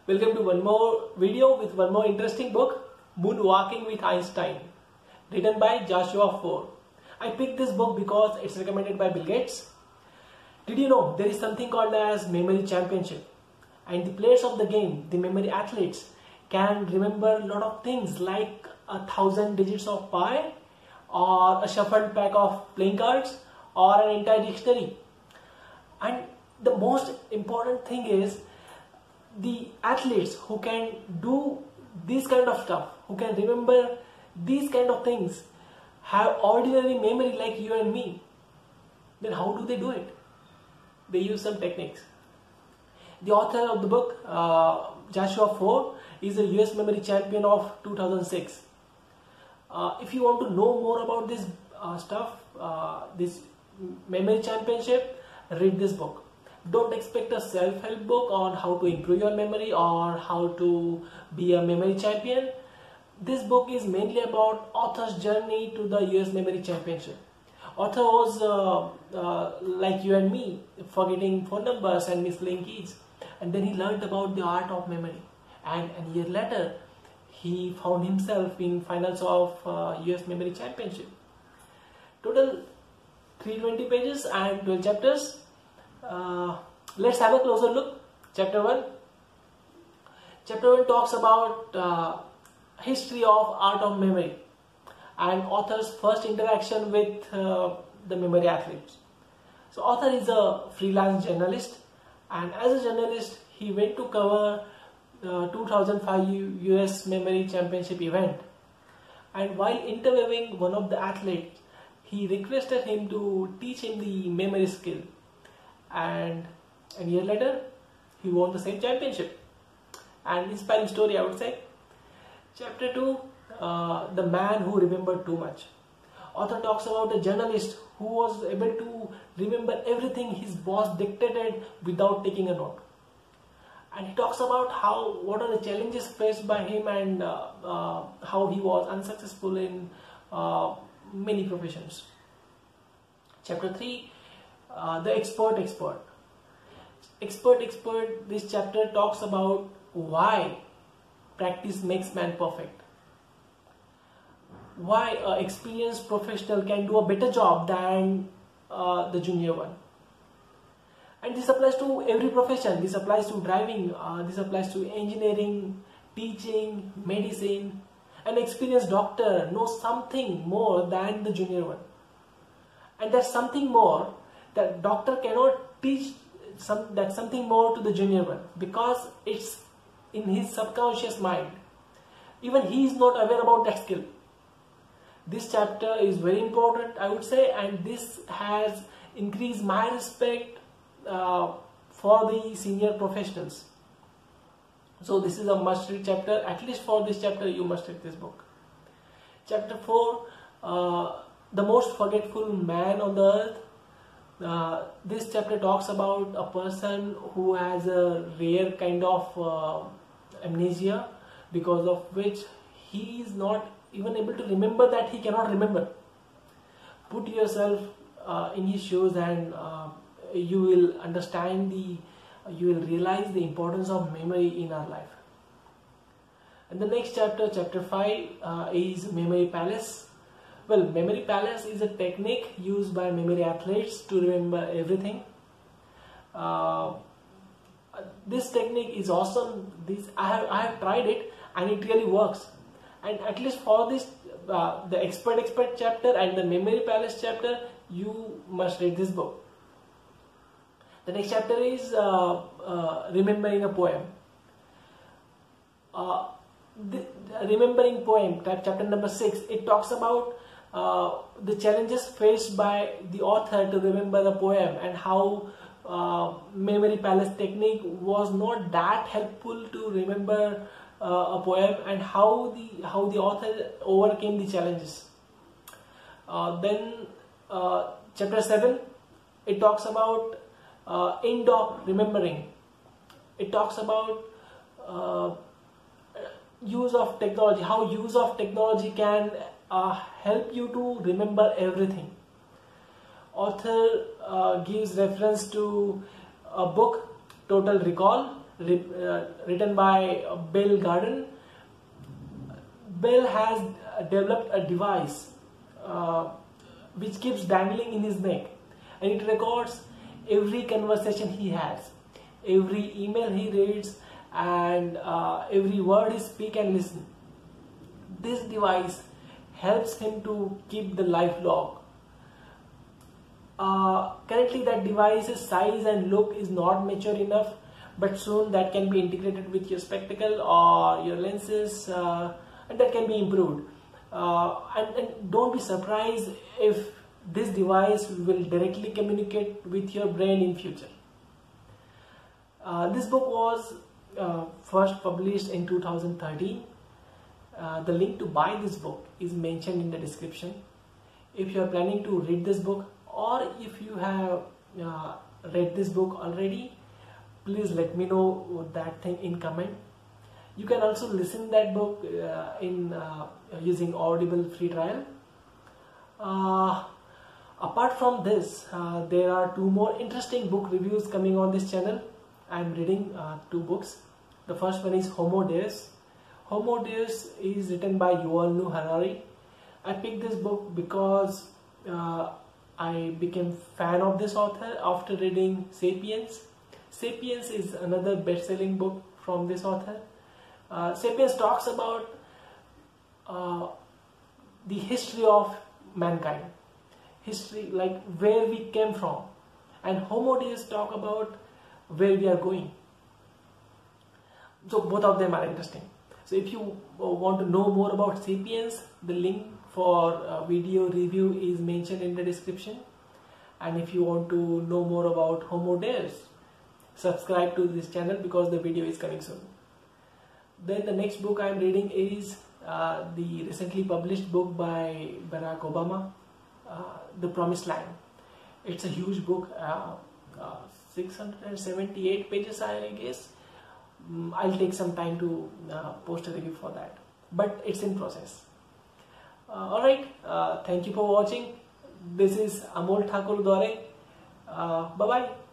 Welcome to one more video with one more interesting book, Moonwalking with Einstein, written by Joshua Foer. I picked this book because it's recommended by Bill Gates. Did you know there is something called as memory championship, and the players of the game, the memory athletes, can remember a lot of things like 1,000 digits of pi, or a shuffled pack of playing cards, or an entire dictionary. And the most important thing is the athletes who can do this kind of stuff, who can remember these kind of things, have ordinary memory like you and me. Then how do they do it? They use some techniques. The author of the book, Joshua Foer, is a US memory champion of 2006. If you want to know more about this this memory championship, read this book. Don't expect a self-help book on how to improve your memory or how to be a memory champion. This book is mainly about author's journey to the US Memory Championship. Author was like you and me, forgetting phone numbers and mislaying keys. And then he learned about the art of memory. And a year later, he found himself in finals of US Memory Championship. Total 320 pages and 12 chapters. Let's have a closer look. Chapter 1. Chapter 1 talks about history of art of memory and author's first interaction with the memory athletes. So author is a freelance journalist, and as a journalist he went to cover the 2005 US Memory Championship event, and while interviewing one of the athletes, he requested him to teach him the memory skill, and a year later he won the same championship. An inspiring story, I would say. Chapter 2, the man who remembered too much. Author talks about a journalist who was able to remember everything his boss dictated without taking a note. And he talks about what are the challenges faced by him, and how he was unsuccessful in many professions. Chapter 3, the expert. This chapter talks about why practice makes man perfect. Why an experienced professional can do a better job than the junior one. And this applies to every profession. This applies to driving, this applies to engineering, teaching, medicine. An experienced doctor knows something more than the junior one. And there's something more that doctor cannot teach, that's something more to the junior one, because it's in his subconscious mind. Even he is not aware about that skill. This chapter is very important, I would say, and this has increased my respect for the senior professionals. So this is a must read chapter. At least for this chapter you must read this book. Chapter 4, the most forgetful man on the earth. This chapter talks about a person who has a rare kind of amnesia, because of which he is not even able to remember that he cannot remember. Put yourself in his shoes, and you will understand you will realize the importance of memory in our life. And the next chapter, chapter 5, is Memory Palace. Well, Memory Palace is a technique used by memory athletes to remember everything. This technique is awesome. I have tried it, and it really works. And at least for this, the expert chapter and the Memory Palace chapter, you must read this book. The next chapter is remembering a poem. Remembering poem, chapter number 6. It talks about the challenges faced by the author to remember the poem, and how Memory Palace technique was not that helpful to remember a poem, and how the author overcame the challenges. Then chapter 7, it talks about end of remembering. It talks about use of technology, how use of technology can help you to remember everything. Author gives reference to a book, Total Recall, written by Bill Garden. Bill has developed a device which keeps dangling in his neck, and it records every conversation he has, every email he reads, and every word he speaks and listens. This device helps him to keep the life log. Currently that device's size and look is not mature enough, but soon that can be integrated with your spectacle or your lenses, and that can be improved. And don't be surprised if this device will directly communicate with your brain in future. This book was first published in 2013. The link to buy this book is mentioned in the description. If you are planning to read this book, or if you have read this book already, please let me know that thing in comment. You can also listen that book in using Audible free trial. Apart from this, there are 2 more interesting book reviews coming on this channel. I am reading 2 books. The first one is Homo Deus. Homo Deus is written by Yuval Noah Harari. I picked this book because I became fan of this author after reading Sapiens. Sapiens is another best-selling book from this author. Sapiens talks about the history of mankind, history like where we came from, and Homo Deus talk about where we are going. So both of them are interesting. So if you want to know more about Sapiens, the link for video review is mentioned in the description. And if you want to know more about Homo Deus, subscribe to this channel because the video is coming soon. Then the next book I am reading is the recently published book by Barack Obama, The Promised Land. It's a huge book, 678 pages I guess. I'll take some time to post a review for that, but it's in process. Alright, thank you for watching. This is Amol Thakur Dware. Bye bye.